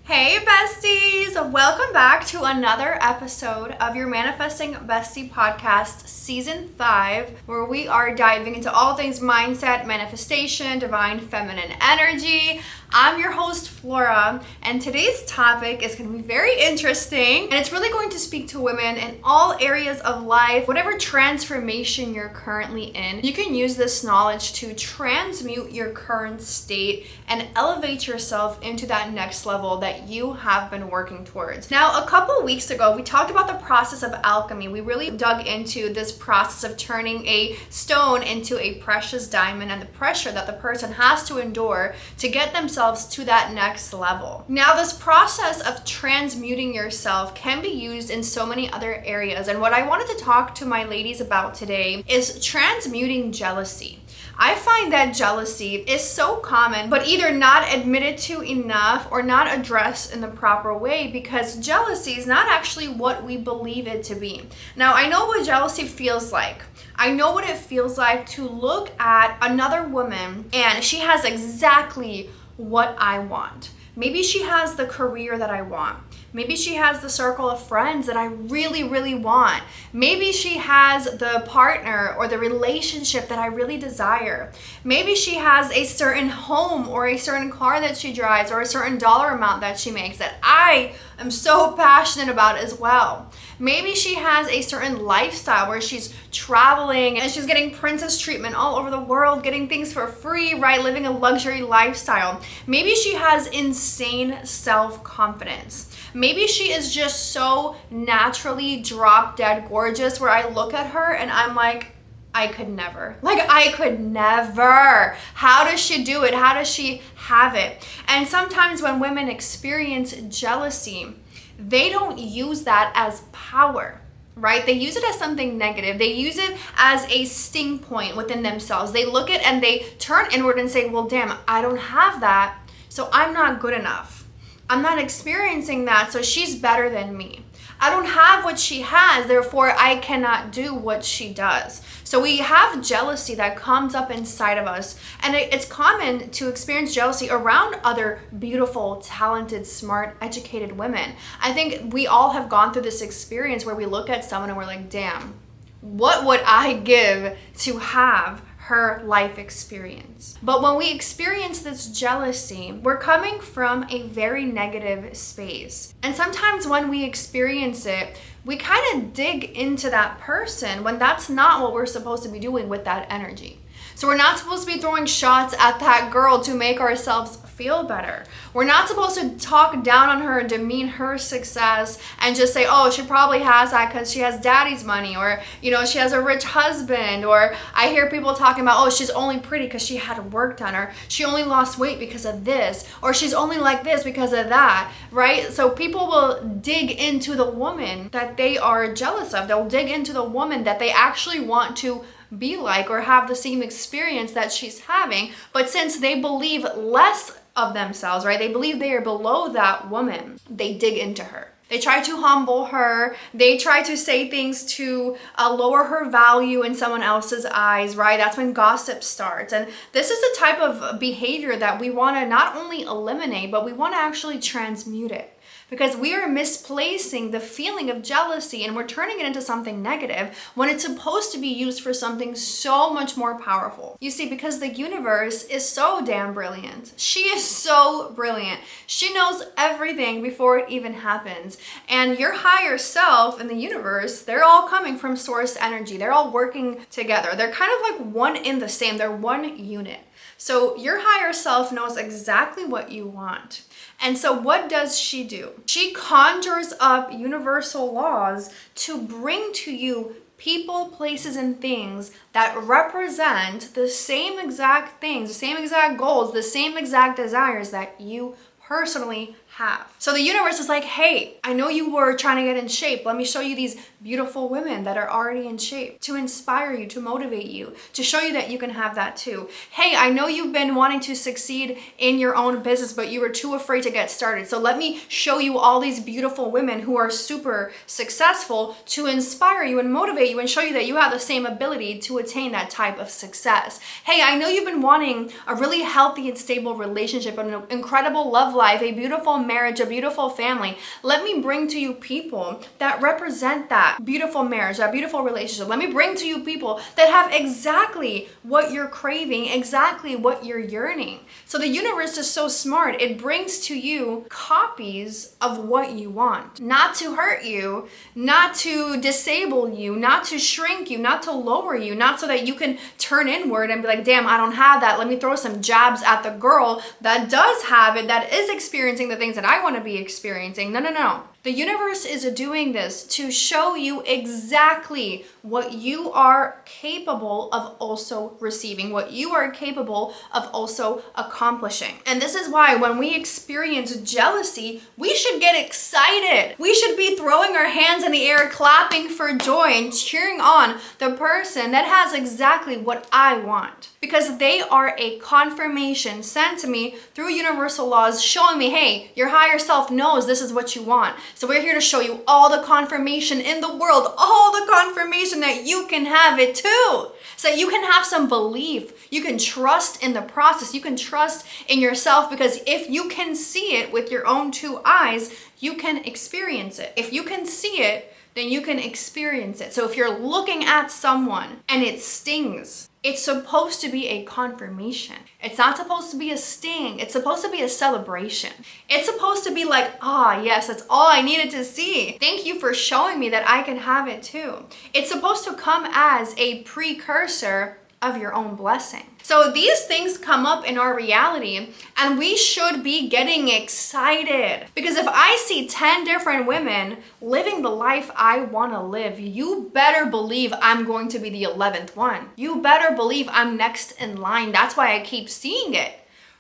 Hey besties! Welcome back to another episode of your Manifesting Bestie podcast, season 5, where we are diving into all things mindset, manifestation, divine feminine energy. I'm your host, Flora, and today's topic is going to be very interesting, and it's really going to speak to women in all areas of life, whatever transformation you're currently in. You can use this knowledge to transmute your current state and elevate yourself into that next level that you have been working towards. Now, a couple weeks ago, we talked about the process of alchemy. We really dug into this process of turning a stone into a precious diamond and the pressure that the person has to endure to get themselves to that next level. Now, this process of transmuting yourself can be used in so many other areas. And what I wanted to talk to my ladies about today is transmuting jealousy. I find that jealousy is so common, but either not admitted to enough or not addressed in the proper way, because jealousy is not actually what we believe it to be. Now, I know what jealousy feels like. I know what it feels like to look at another woman and she has exactly what I want. Maybe she has the career that I want. Maybe she has the circle of friends that I really, really want. Maybe she has the partner or the relationship that I really desire. Maybe she has a certain home or a certain car that she drives or a certain dollar amount that she makes that I am so passionate about as well. Maybe she has a certain lifestyle where she's traveling and she's getting princess treatment all over the world, getting things for free, right? Living a luxury lifestyle. Maybe she has insane self-confidence. Maybe she is just so naturally drop dead gorgeous where I look at her and I'm like, I could never. I could never. How does she do it? How does she have it? And sometimes when women experience jealousy, they don't use that as power, right? They use it as something negative. They use it as a sting point within themselves. They look at and they turn inward and say, well, damn, I don't have that, so I'm not good enough. I'm not experiencing that, so she's better than me. I don't have what she has, therefore I cannot do what she does. So we have jealousy that comes up inside of us, and it's common to experience jealousy around other beautiful, talented, smart, educated women. I think we all have gone through this experience where we look at someone and we're like, damn, what would I give to have her life experience? But when we experience this jealousy, we're coming from a very negative space. And sometimes when we experience it, we kind of dig into that person when that's not what we're supposed to be doing with that energy. So we're not supposed to be throwing shots at that girl to make ourselves feel better. We're not supposed to talk down on her and demean her success and just say, oh, she probably has that because she has daddy's money, or, she has a rich husband, or I hear people talking about, oh, she's only pretty because she had work done, or she only lost weight because of this, or she's only like this because of that, right? So people will dig into the woman that they are jealous of. They'll dig into the woman that they actually want to be like or have the same experience that she's having, but since they believe less of themselves, right? They believe they are below that woman. They dig into her. They try to humble her. They try to say things to lower her value in someone else's eyes, right? That's when gossip starts. And this is the type of behavior that we want to not only eliminate, but we want to actually transmute it. Because we are misplacing the feeling of jealousy and we're turning it into something negative when it's supposed to be used for something so much more powerful. You see, because the universe is so damn brilliant. She is so brilliant. She knows everything before it even happens. And your higher self and the universe, they're all coming from source energy. They're all working together. They're kind of like one in the same. They're one unit. So your higher self knows exactly what you want. And so what does she do? She conjures up universal laws to bring to you people, places, and things that represent the same exact things, the same exact goals, the same exact desires that you personally have. So the universe is like, hey, I know you were trying to get in shape. Let me show you these beautiful women that are already in shape to inspire you, to motivate you, to show you that you can have that too. Hey, I know you've been wanting to succeed in your own business, but you were too afraid to get started. So let me show you all these beautiful women who are super successful to inspire you and motivate you and show you that you have the same ability to attain that type of success. Hey, I know you've been wanting a really healthy and stable relationship, an incredible love life, a beautiful marriage, a beautiful family. Let me bring to you people that represent that beautiful marriage, that beautiful relationship. Let me bring to you people that have exactly what you're craving, exactly what you're yearning. So the universe is so smart. It brings to you copies of what you want. Not to hurt you, not to disable you, not to shrink you, not to lower you, not so that you can turn inward and be like, damn, I don't have that. Let me throw some jabs at the girl that does have it, that is experiencing the things that I want to be experiencing. No, no, no. The universe is doing this to show you exactly what you are capable of also receiving, what you are capable of also accomplishing. And this is why when we experience jealousy, we should get excited. We should be throwing our hands in the air, clapping for joy and cheering on the person that has exactly what I want. Because they are a confirmation sent to me through universal laws showing me, hey, your higher self knows this is what you want. So we're here to show you all the confirmation in the world, all the confirmation that you can have it too. So that you can have some belief. You can trust in the process. You can trust in yourself, because if you can see it with your own two eyes, you can experience it. If you can see it, then you can experience it. So if you're looking at someone and it stings, it's supposed to be a confirmation. It's not supposed to be a sting. It's supposed to be a celebration. It's supposed to be like, ah, yes, that's all I needed to see. Thank you for showing me that I can have it too. It's supposed to come as a precursor of your own blessing. So these things come up in our reality, and we should be getting excited. Because if I see 10 different women living the life I want to live, you better believe I'm going to be the 11th one. You better believe I'm next in line. That's why I keep seeing it,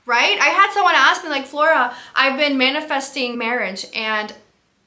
right? I had someone ask me like, Flora, I've been manifesting marriage and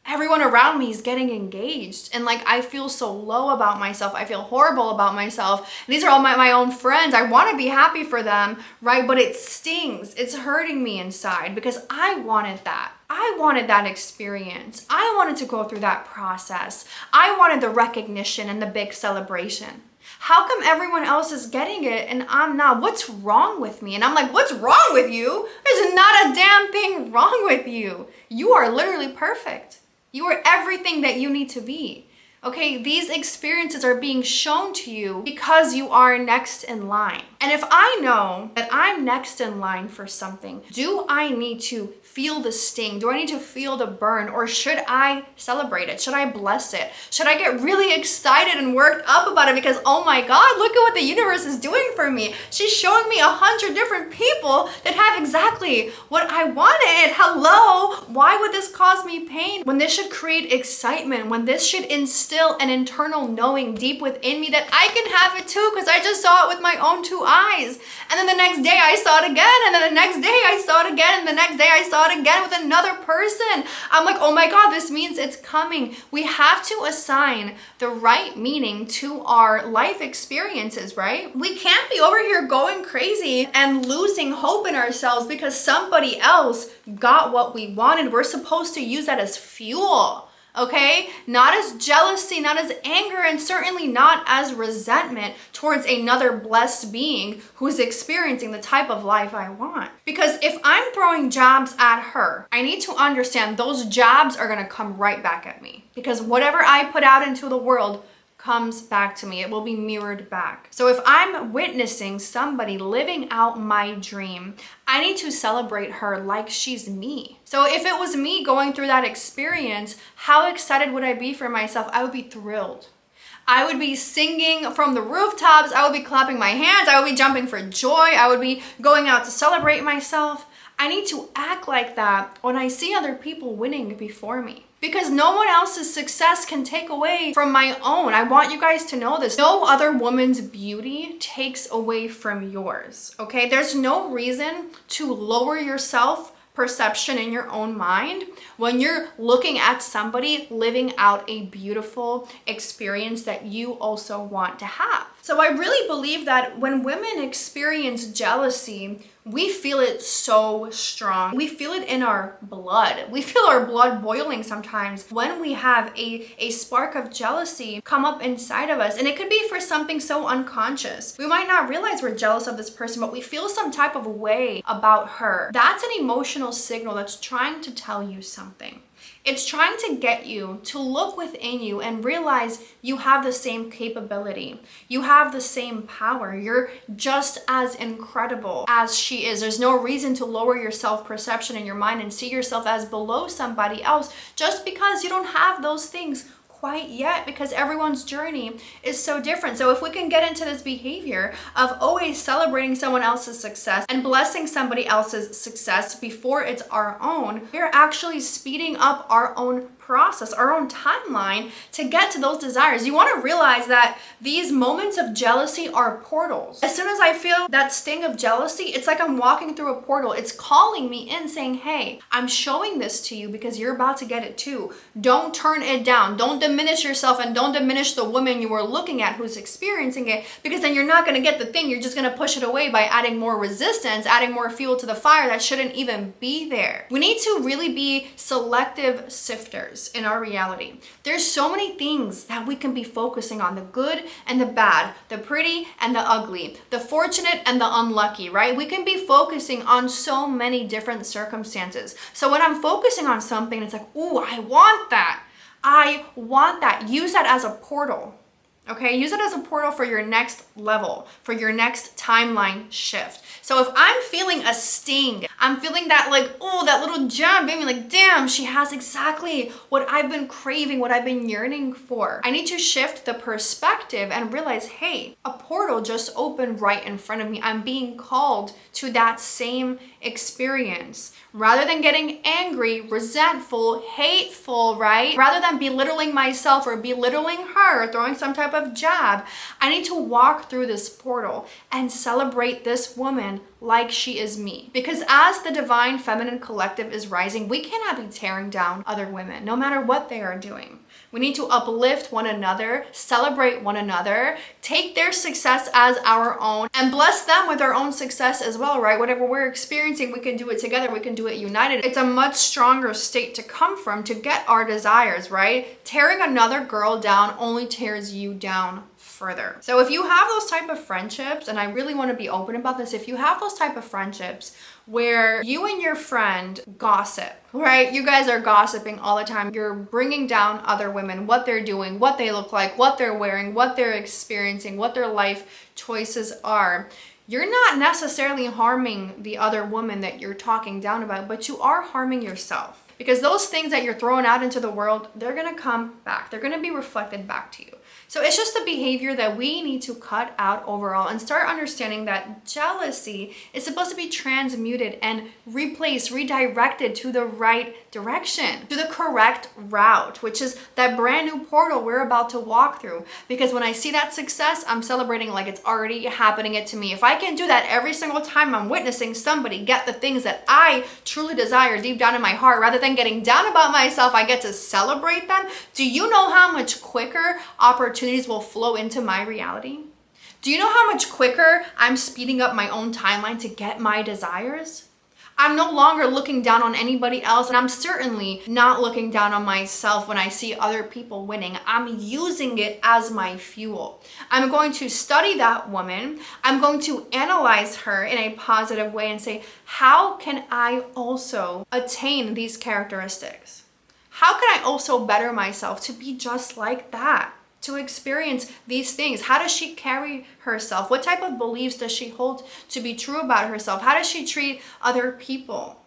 everyone around me is getting engaged, and like I feel so low about myself. I feel horrible about myself. And these are all my own friends. I want to be happy for them, right? But it stings. It's hurting me inside because I wanted that. I wanted that experience. I wanted to go through that process. I wanted the recognition and the big celebration. How come everyone else is getting it and I'm not? What's wrong with me? And I'm like, what's wrong with you? There's not a damn thing wrong with you. You are literally perfect. You are everything that you need to be. Okay, these experiences are being shown to you because you are next in line. And if I know that I'm next in line for something, do I need to feel the sting? Do I need to feel the burn? Or should I celebrate it? Should I bless it? Should I get really excited and worked up about it because, oh my God, look at what the universe is doing for me. She's showing me 100 different people that have exactly what I wanted. Hello, why would this cause me pain? When this should create excitement, when this should instill an internal knowing deep within me that I can have it too because I just saw it with my own two eyes. And then the next day I saw it again, and then the next day I saw it again, and the next day I saw it again with another person. I'm like, oh my God, this means it's coming. We have to assign the right meaning to our life experiences, right? We can't be over here going crazy and losing hope in ourselves because somebody else got what we wanted. We're supposed to use that as fuel. Okay? Not as jealousy, not as anger, and certainly not as resentment towards another blessed being who's experiencing the type of life I want. Because if I'm throwing jabs at her, I need to understand those jabs are gonna come right back at me. Because whatever I put out into the world comes back to me. It will be mirrored back. So if I'm witnessing somebody living out my dream, I need to celebrate her like she's me. So if it was me going through that experience, how excited would I be for myself? I would be thrilled. I would be singing from the rooftops. I would be clapping my hands. I would be jumping for joy. I would be going out to celebrate myself. I need to act like that when I see other people winning before me. Because no one else's success can take away from my own. I want you guys to know this. No other woman's beauty takes away from yours, okay? There's no reason to lower your self-perception in your own mind when you're looking at somebody living out a beautiful experience that you also want to have. So I really believe that when women experience jealousy, we feel it so strong. We feel it in our blood. We feel our blood boiling sometimes when we have a spark of jealousy come up inside of us. And it could be for something so unconscious. We might not realize we're jealous of this person, but we feel some type of way about her. That's an emotional signal that's trying to tell you something. It's trying to get you to look within you and realize you have the same capability. You have the same power. You're just as incredible as she is. There's no reason to lower your self-perception in your mind and see yourself as below somebody else just because you don't have those things quite yet, because everyone's journey is so different. So if we can get into this behavior of always celebrating someone else's success and blessing somebody else's success before it's our own, we're actually speeding up our own process, our own timeline to get to those desires. You want to realize that these moments of jealousy are portals. As soon as I feel that sting of jealousy, it's like I'm walking through a portal. It's calling me in saying, hey, I'm showing this to you because you're about to get it too. Don't turn it down. Don't diminish yourself and don't diminish the woman you are looking at who's experiencing it, because then you're not going to get the thing. You're just going to push it away by adding more resistance, adding more fuel to the fire that shouldn't even be there. We need to really be selective sifters in our reality. There's so many things that we can be focusing on: the good and the bad, the pretty and the ugly, the fortunate and the unlucky, right? We can be focusing on so many different circumstances. So when I'm focusing on something, it's like, ooh, I want that. I want that. Use that as a portal. Okay, use it as a portal for your next level, for your next timeline shift. So if I'm feeling a sting, I'm feeling that like, oh, that little jab, maybe like, damn, she has exactly what I've been craving, what I've been yearning for. I need to shift the perspective and realize, hey, a portal just opened right in front of me. I'm being called to that same experience. Rather than getting angry, resentful, hateful, right? Rather than belittling myself or belittling her, throwing some type of jab, I need to walk through this portal and celebrate this woman like she is me. Because as the divine feminine collective is rising, we cannot be tearing down other women, no matter what they are doing. We need to uplift one another, celebrate one another, take their success as our own, and bless them with our own success as well, right? Whatever we're experiencing, we can do it together, we can do it united. It's a much stronger state to come from to get our desires, right? Tearing another girl down only tears you down further. So if you have those type of friendships, and I really want to be open about this, if you have those type of friendships where you and your friend gossip, right? You guys are gossiping all the time. You're bringing down other women, what they're doing, what they look like, what they're wearing, what they're experiencing, what their life choices are. You're not necessarily harming the other woman that you're talking down about, but you are harming yourself. Because those things that you're throwing out into the world, they're going to come back. They're going to be reflected back to you. So it's just a behavior that we need to cut out overall and start understanding that jealousy is supposed to be transmuted and replaced, redirected to the right direction, to the correct route, which is that brand new portal we're about to walk through. Because when I see that success, I'm celebrating like it's already happening it to me. If I can do that every single time I'm witnessing somebody get the things that I truly desire deep down in my heart, rather than getting down about myself, I get to celebrate them. Do you know how much quicker opportunities will flow into my reality? Do you know how much quicker I'm speeding up my own timeline to get my desires? I'm no longer looking down on anybody else, and I'm certainly not looking down on myself when I see other people winning. I'm using it as my fuel. I'm going to study that woman. I'm going to analyze her in a positive way and say, how can I also attain these characteristics? How can I also better myself to be just like that? To experience these things. How does she carry herself? What type of beliefs does she hold to be true about herself? How does she treat other people?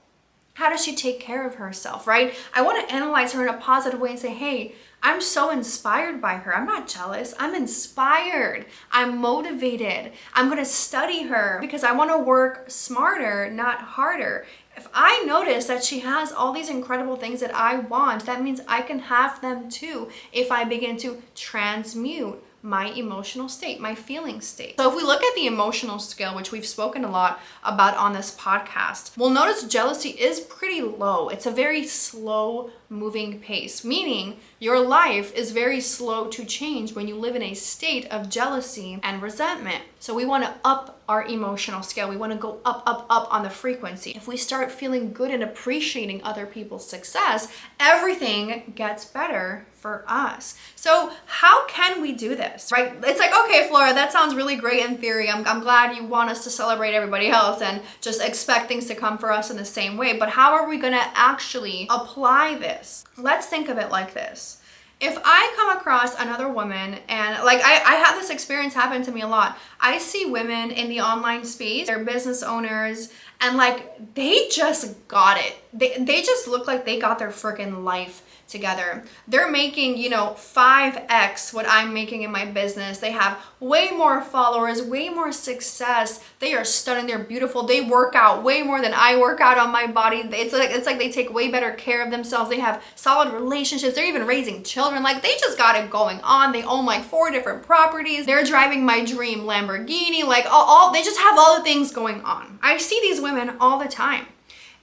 How does she take care of herself, right? I want to analyze her in a positive way and say, hey, I'm so inspired by her. I'm not jealous. I'm inspired. I'm motivated. I'm going to study her because I want to work smarter, not harder. If I notice that she has all these incredible things that I want, that means I can have them too if I begin to transmute my emotional state, my feeling state. So if we look at the emotional scale, which we've spoken a lot about on this podcast, we'll notice jealousy is pretty low. It's a very slow moving pace, meaning your life is very slow to change when you live in a state of jealousy and resentment. So we want to up our emotional scale. We want to go up, up, up on the frequency. If we start feeling good and appreciating other people's success, everything gets better for us. So how can we do this, right? It's like, okay, Flora, that sounds really great in theory. I'm glad you want us to celebrate everybody else and just expect things to come for us in the same way. But how are we going to actually apply this? Let's think of it like this. If I come across another woman and like I have this experience happen to me a lot. I see women in the online space, they're business owners, and like they just got it. They just look like they got their freaking life together. They're making, 5x what I'm making in my business. They have way more followers, way more success. They are stunning. They're beautiful. They work out way more than I work out on my body. It's like they take way better care of themselves. They have solid relationships. They're even raising children. Like they just got it going on. They own like 4 different properties. They're driving my dream Lamborghini. Like they just have all the things going on. I see these women all the time.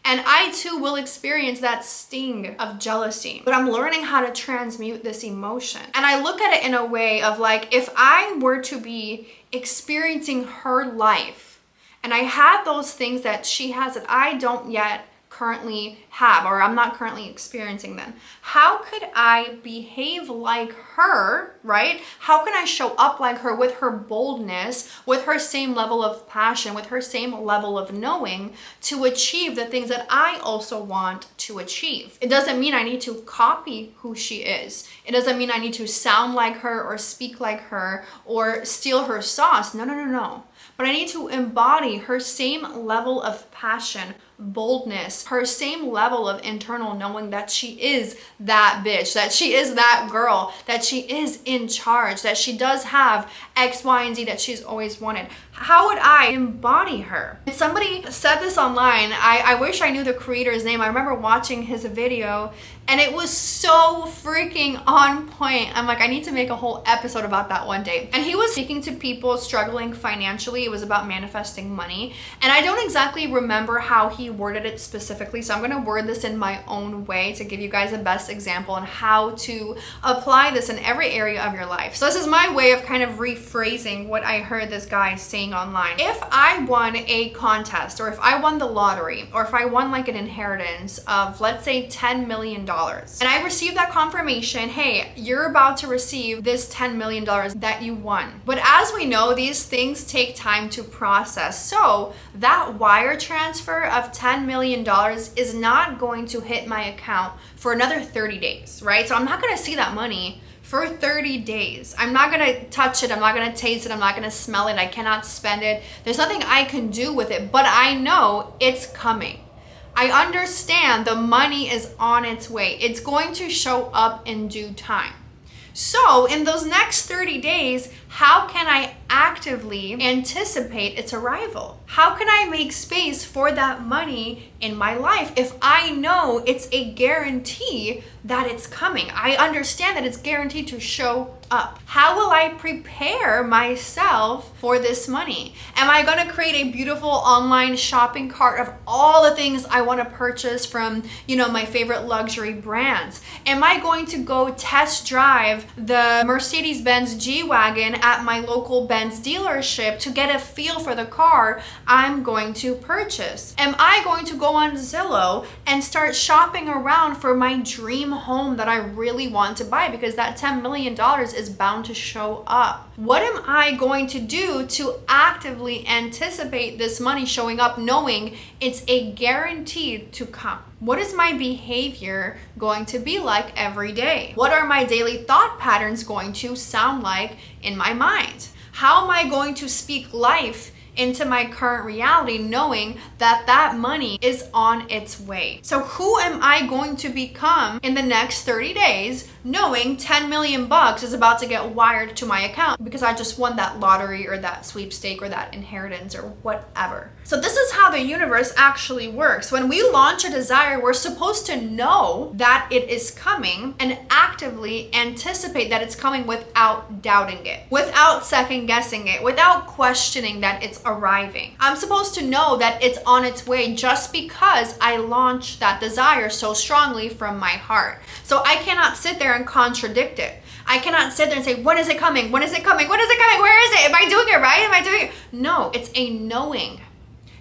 And I too will experience that sting of jealousy, but I'm learning how to transmute this emotion. And I look at it in a way of like, if I were to be experiencing her life and I had those things that she has that I don't yet currently have, or I'm not currently experiencing them, how could I behave like her, right? How can I show up like her with her boldness, with her same level of passion, with her same level of knowing to achieve the things that I also want to achieve? It doesn't mean I need to copy who she is. It doesn't mean I need to sound like her or speak like her or steal her sauce. No. But I need to embody her same level of passion, boldness, her same level of internal knowing that she is that bitch, that she is that girl, that she is in charge, that she does have X, Y, and Z that she's always wanted. How would I embody her? And somebody said this online. I wish I knew the creator's name. I remember watching his video and it was so freaking on point. I'm like, I need to make a whole episode about that one day. And he was speaking to people struggling financially. It was about manifesting money. And I don't exactly remember how he worded it specifically. So I'm going to word this in my own way to give you guys the best example on how to apply this in every area of your life. So this is my way of kind of rephrasing what I heard this guy saying online. If I won a contest, or if I won the lottery, or if I won like an inheritance of, let's say, $10 million, and I received that confirmation, hey, you're about to receive this $10 million that you won. But as we know, these things take time to process. So that wire transfer of $10 million is not going to hit my account for another 30 days, right? So I'm not going to see that money for 30 days. I'm not gonna touch it, I'm not gonna taste it, I'm not gonna smell it, I cannot spend it. There's nothing I can do with it, but I know it's coming. I understand the money is on its way. It's going to show up in due time. So in those next 30 days, how can I actively anticipate its arrival? How can I make space for that money in my life if I know it's a guarantee that it's coming? I understand that it's guaranteed to show up. How will I prepare myself for this money? Am I going to create a beautiful online shopping cart of all the things I want to purchase from, my favorite luxury brands? Am I going to go test drive the Mercedes-Benz G-Wagon at my local Benz dealership to get a feel for the car I'm going to purchase? Am I going to go on Zillow and start shopping around for my dream home that I really want to buy because that $10 million is bound to show up? What am I going to do to actively anticipate this money showing up, knowing it's a guaranteed to come? What is my behavior going to be like every day? What are my daily thought patterns going to sound like in my mind? How am I going to speak life into my current reality, knowing that that money is on its way. So who am I going to become in the next 30 days, knowing 10 million bucks is about to get wired to my account because I just won that lottery or that sweepstake or that inheritance or whatever? So this is how the universe actually works. When we launch a desire, we're supposed to know that it is coming and actively anticipate that it's coming without doubting it, without second guessing it, without questioning that it's arriving. I'm supposed to know that it's on its way just because I launched that desire so strongly from my heart. So I cannot sit there and contradict it. I cannot sit there and say, when is it coming? When is it coming? When is it coming? Where is it? Am I doing it right? Am I doing it? No, it's a knowing.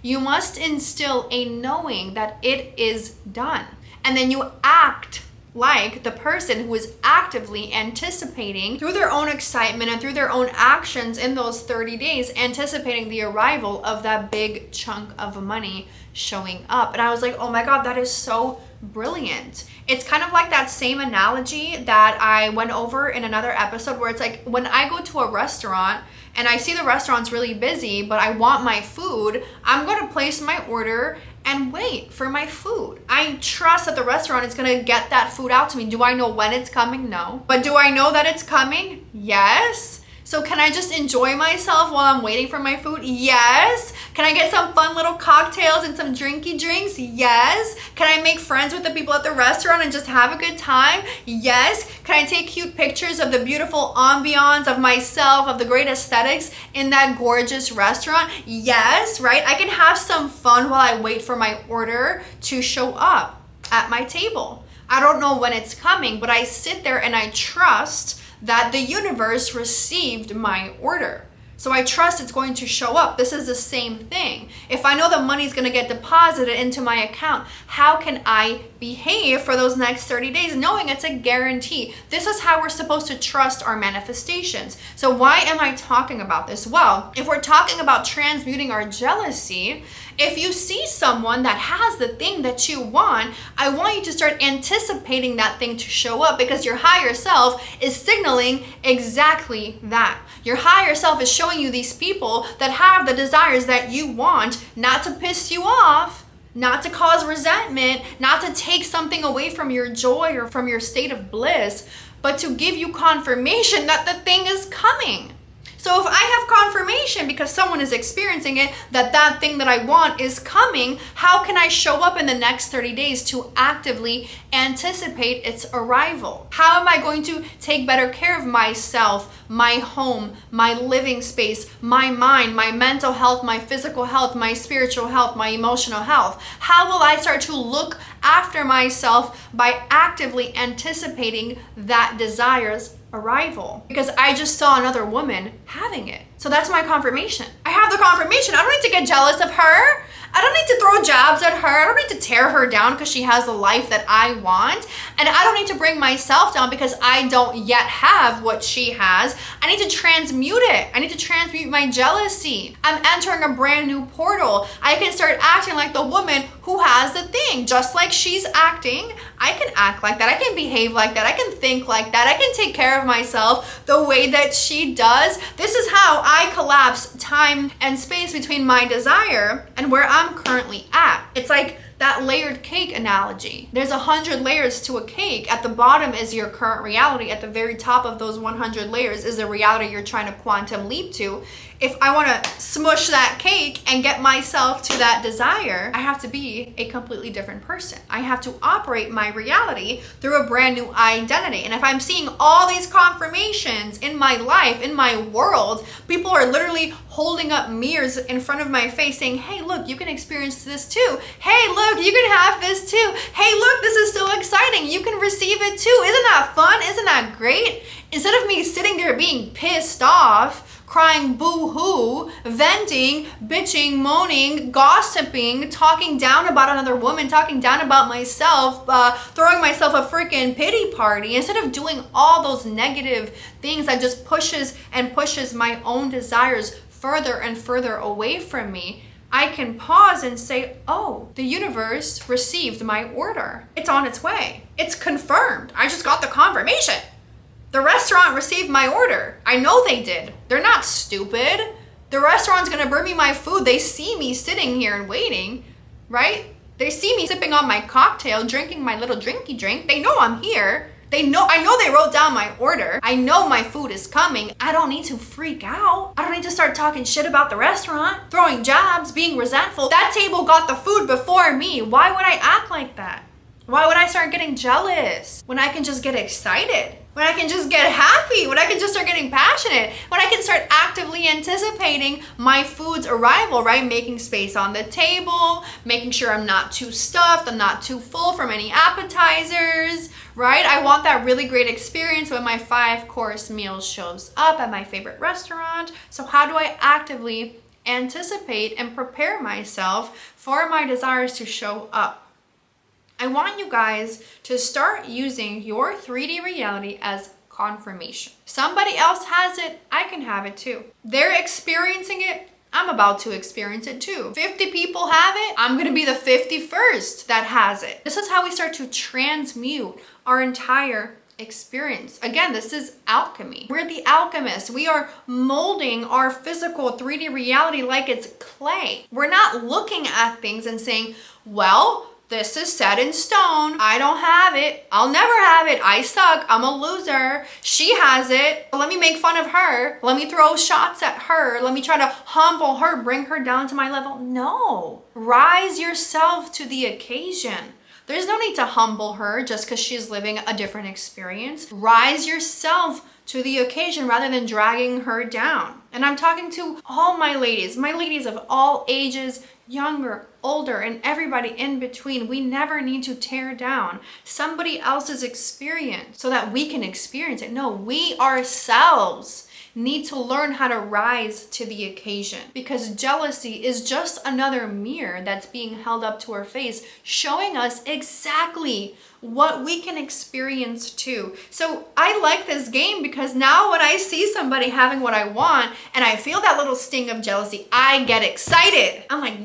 You must instill a knowing that it is done. And then you act like the person who is actively anticipating through their own excitement and through their own actions in those 30 days, anticipating the arrival of that big chunk of money showing up. And I was like, oh my God, that is so brilliant. It's kind of like that same analogy that I went over in another episode where it's like when I go to a restaurant and I see the restaurant's really busy, but I want my food, I'm going to place my order and wait for my food. I trust that the restaurant is going to get that food out to me. Do I know when it's coming? No. But do I know that it's coming? Yes. So can I just enjoy myself while I'm waiting for my food? Yes. Can I get some fun little cocktails and some drinky drinks? Yes. Can I make friends with the people at the restaurant and just have a good time? Yes. Can I take cute pictures of the beautiful ambiance of myself, of the great aesthetics in that gorgeous restaurant? Yes, right? I can have some fun while I wait for my order to show up at my table. I don't know when it's coming, but I sit there and I trust that the universe received my order. So I trust it's going to show up. This is the same thing. If I know the money's going to get deposited into my account, how can I behave for those next 30 days knowing it's a guarantee? This is how we're supposed to trust our manifestations. So why am I talking about this? Well, if we're talking about transmuting our jealousy, if you see someone that has the thing that you want, I want you to start anticipating that thing to show up, because your higher self is signaling exactly that. Your higher self is showing you these people that have the desires that you want, not to piss you off, not to cause resentment, not to take something away from your joy or from your state of bliss, but to give you confirmation that the thing is coming. So if I have confirmation because someone is experiencing it, that that thing that I want is coming, how can I show up in the next 30 days to actively anticipate its arrival? How am I going to take better care of myself, my home, my living space, my mind, my mental health, my physical health, my spiritual health, my emotional health? How will I start to look after myself by actively anticipating that desire's arrival? Because I just saw another woman having it. So that's my confirmation. I have the confirmation. I don't need to get jealous of her. I don't need to throw jabs at her. I don't need to tear her down because she has the life that I want. And I don't need to bring myself down because I don't yet have what she has. I need to transmute it. I need to transmute my jealousy. I'm entering a brand new portal. I can start acting like the woman who has the thing. Just like she's acting, I can act like that. I can behave like that. I can think like that. I can take care of myself the way that she does. This is how I collapse time and space between my desire and where I'm currently at. It's like that layered cake analogy. There's 100 layers to a cake. At the bottom is your current reality. At the very top of those 100 layers is the reality you're trying to quantum leap to. If I want to smush that cake and get myself to that desire, I have to be a completely different person. I have to operate my reality through a brand new identity. And if I'm seeing all these confirmations in my life, in my world, people are literally holding up mirrors in front of my face saying, hey, look, you can experience this too. Hey, look, you can have this too. Hey, look, this is so exciting. You can receive it too. Isn't that fun? Isn't that great? Instead of me sitting there being pissed off, crying boo-hoo, venting, bitching, moaning, gossiping, talking down about another woman, talking down about myself, throwing myself a freaking pity party, instead of doing all those negative things that just pushes and pushes my own desires further and further away from me, I can pause and say, oh, the universe received my order. It's on its way. It's confirmed. I just got the confirmation. The restaurant received my order. I know they did. They're not stupid. The The restaurant's gonna bring me my food. They see me sitting here and waiting, right? They see me sipping on my cocktail, drinking my little drinky drink. They know I'm here. I know they wrote down my order. I know my food is coming. I don't need to freak out. I don't need to start talking shit about the restaurant, throwing jabs, being resentful. That table got the food before me. Why would I act like that? Why would I start getting jealous when I can just get excited? When I can just get happy? When I can just start getting passionate? When I can start actively anticipating my food's arrival, right? Making space on the table, making sure I'm not too stuffed, I'm not too full from any appetizers, right? I want that really great experience when my 5-course meal shows up at my favorite restaurant. So how do I actively anticipate and prepare myself for my desires to show up? I want you guys to start using your 3D reality as confirmation. Somebody else has it, I can have it too. They're experiencing it, I'm about to experience it too. 50 people have it, I'm gonna be the 51st that has it. This is how we start to transmute our entire experience. Again, this is alchemy. We're the alchemists. We are molding our physical 3D reality like it's clay. We're not looking at things and saying, well, this is set in stone. I don't have it. I'll never have it. I suck. I'm a loser. She has it. Let me make fun of her. Let me throw shots at her. Let me try to humble her, bring her down to my level. No. Rise yourself to the occasion. There's no need to humble her just because she's living a different experience. Rise yourself to the occasion rather than dragging her down. And I'm talking to all my ladies of all ages, younger, older, and everybody in between. We never need to tear down somebody else's experience so that we can experience it. No, we ourselves need to learn how to rise to the occasion, because jealousy is just another mirror that's being held up to our face, showing us exactly what we can experience too. So I like this game because now when I see somebody having what I want and I feel that little sting of jealousy, I get excited. I'm like,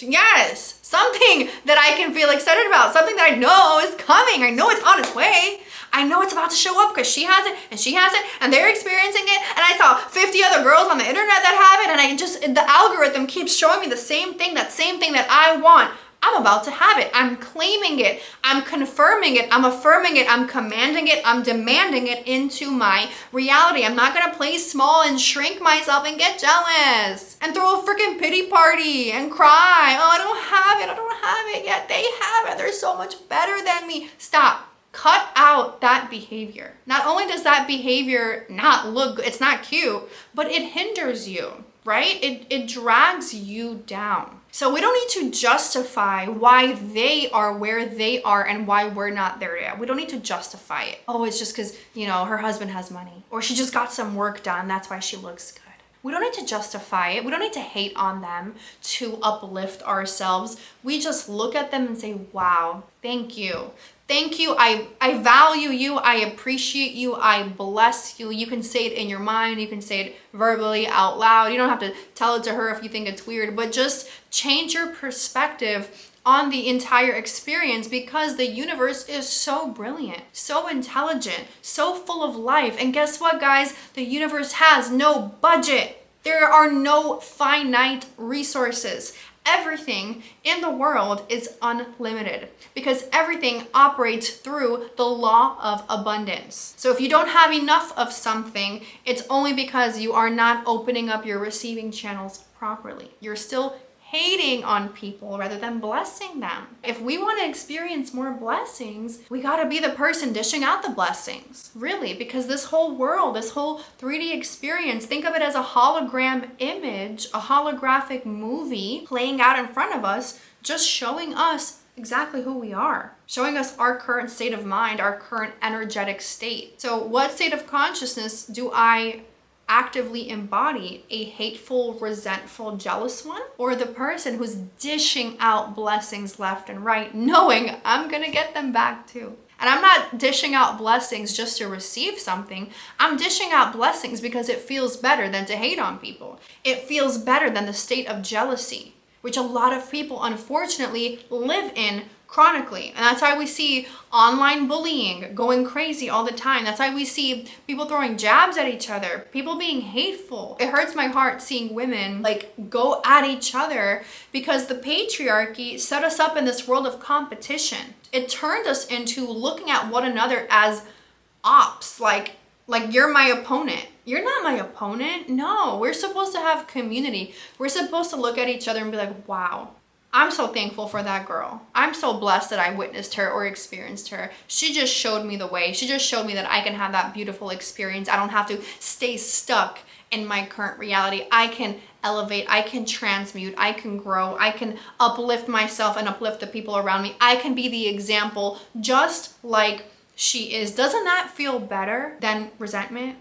yes, something that I can feel excited about, something that I know is coming. I know it's on its way. I know it's about to show up because she has it and she has it and they're experiencing it. And I saw 50 other girls on the internet that have it, and the algorithm keeps showing me the same thing that I want. I'm about to have it. I'm claiming it. I'm confirming it. I'm affirming it. I'm commanding it. I'm demanding it into my reality. I'm not going to play small and shrink myself and get jealous and throw a freaking pity party and cry. Oh, I don't have it. I don't have it yet. They have it. They're so much better than me. Stop. Cut out that behavior. Not only does that behavior not look good, it's not cute, but it hinders you, right? It drags you down. So we don't need to justify why they are where they are and why we're not there yet. We don't need to justify it. Oh, it's just because, her husband has money, or she just got some work done. That's why she looks good. We don't need to justify it. We don't need to hate on them to uplift ourselves. We just look at them and say, wow, thank you. Thank you. I value you. I appreciate you. I bless you. You can say it in your mind. You can say it verbally out loud. You don't have to tell it to her if you think it's weird, but just change your perspective on the entire experience, because the universe is so brilliant, so intelligent, so full of life. And guess what, guys? The universe has no budget. There are no finite resources. Everything in the world is unlimited because everything operates through the law of abundance. So if you don't have enough of something, it's only because you are not opening up your receiving channels properly. You're still hating on people rather than blessing them. If we want to experience more blessings, we got to be the person dishing out the blessings, really, because this whole world, this whole 3D experience, think of it as a hologram image, a holographic movie playing out in front of us, just showing us exactly who we are, showing us our current state of mind, our current energetic state. So what state of consciousness do I actively embody? A hateful, resentful, jealous one? Or the person who's dishing out blessings left and right, knowing I'm gonna get them back too? And I'm not dishing out blessings just to receive something. I'm dishing out blessings because it feels better than to hate on people. It feels better than the state of jealousy, which a lot of people unfortunately live in chronically. And that's why we see online bullying going crazy all the time. That's why we see people throwing jabs at each other, people being hateful. It hurts my heart seeing women like go at each other because the patriarchy set us up in this world of competition. It turned us into looking at one another as ops, like you're my opponent. You're not my opponent. No, we're supposed to have community. We're supposed to look at each other and be like, wow, I'm so thankful for that girl. I'm so blessed that I witnessed her or experienced her. She just showed me the way. She just showed me that I can have that beautiful experience. I don't have to stay stuck in my current reality. I can elevate, I can transmute, I can grow, I can uplift myself and uplift the people around me. I can be the example just like she is. Doesn't that feel better than resentment,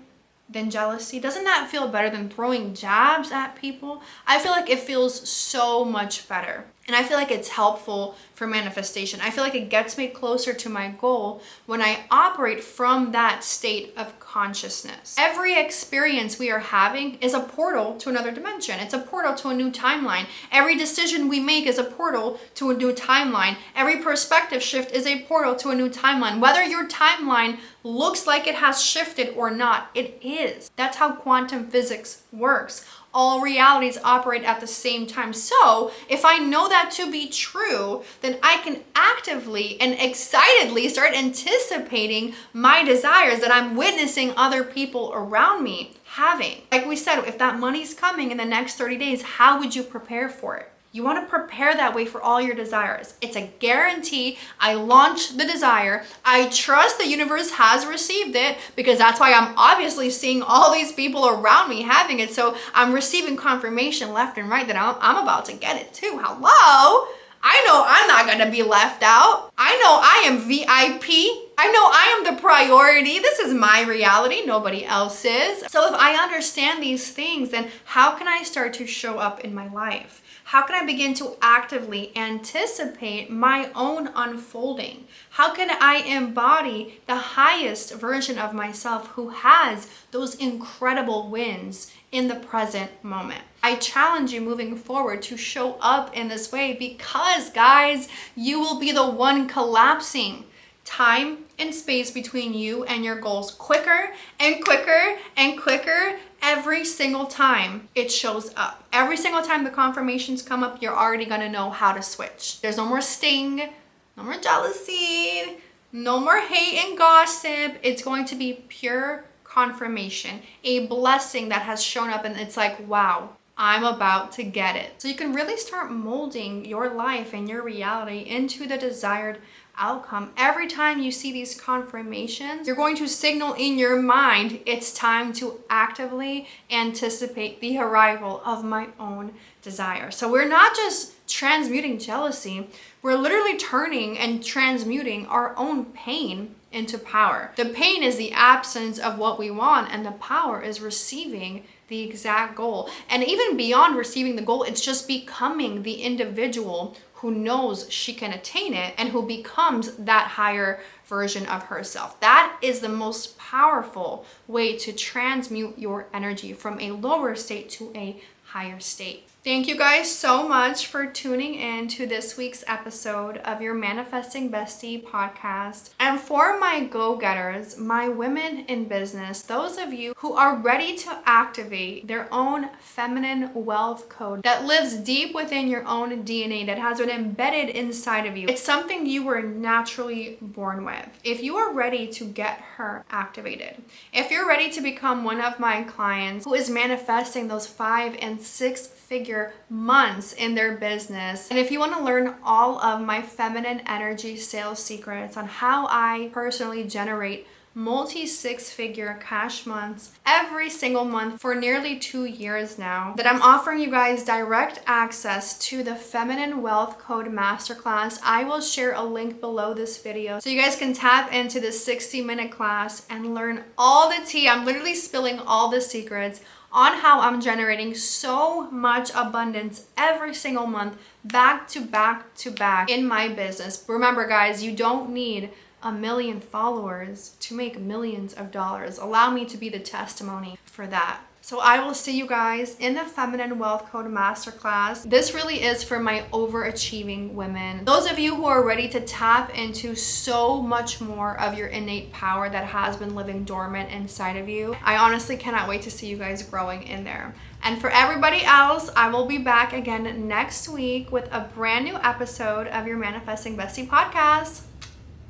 than jealousy? Doesn't that feel better than throwing jabs at people? I feel like it feels so much better. And I feel like it's helpful for manifestation. I feel like it gets me closer to my goal when I operate from that state of consciousness. Every experience we are having is a portal to another dimension. It's a portal to a new timeline. Every decision we make is a portal to a new timeline. Every perspective shift is a portal to a new timeline. Whether your timeline looks like it has shifted or not, it is. That's how quantum physics works. All realities operate at the same time. So if I know that to be true, then I can actively and excitedly start anticipating my desires that I'm witnessing other people around me having. Like we said, if that money's coming in the next 30 days, how would you prepare for it? You want to prepare that way for all your desires. It's a guarantee. I launch the desire. I trust the universe has received it because that's why I'm obviously seeing all these people around me having it. So I'm receiving confirmation left and right that I'm about to get it too. Hello? I know I'm not going to be left out. I know I am VIP. I know I am the priority. This is my reality. Nobody else's. So if I understand these things, then how can I start to show up in my life? How can I begin to actively anticipate my own unfolding? How can I embody the highest version of myself who has those incredible wins in the present moment? I challenge you moving forward to show up in this way because, guys, you will be the one collapsing time and space between you and your goals quicker and quicker and quicker. Every single time it shows up. Every single time the confirmations come up, you're already gonna know how to switch. There's no more sting, no more jealousy, no more hate and gossip. It's going to be pure confirmation, a blessing that has shown up, and it's like, wow, I'm about to get it. So you can really start molding your life and your reality into the desired outcome. Every time you see these confirmations, you're going to signal in your mind, it's time to actively anticipate the arrival of my own desire. So we're not just transmuting jealousy, we're literally turning and transmuting our own pain into power. The pain is the absence of what we want, and the power is receiving the exact goal. And even beyond receiving the goal, it's just becoming the individual who knows she can attain it and who becomes that higher version of herself. That is the most powerful way to transmute your energy from a lower state to a higher state. Thank you guys so much for tuning in to this week's episode of your Manifesting Bestie podcast. And for my go-getters, my women in business, those of you who are ready to activate their own feminine wealth code that lives deep within your own DNA, that has been embedded inside of you. It's something you were naturally born with. If you are ready to get her activated, if you're ready to become one of my clients who is manifesting those 5 and 6 figure months in their business. And if you want to learn all of my feminine energy sales secrets on how I personally generate multi-6-figure cash months every single month for nearly 2 years now, that I'm offering you guys direct access to the Feminine Wealth Code Masterclass. I will share a link below this video so you guys can tap into this 60-minute class and learn all the tea. I'm literally spilling all the secrets on how I'm generating so much abundance every single month, back to back to back in my business. Remember, guys, you don't need 1 million followers to make millions of dollars. Allow me to be the testimony for that. So I will see you guys in the Feminine Wealth Code Masterclass. This really is for my overachieving women. Those of you who are ready to tap into so much more of your innate power that has been living dormant inside of you. I honestly cannot wait to see you guys growing in there. And for everybody else, I will be back again next week with a brand new episode of your Manifesting Bestie podcast.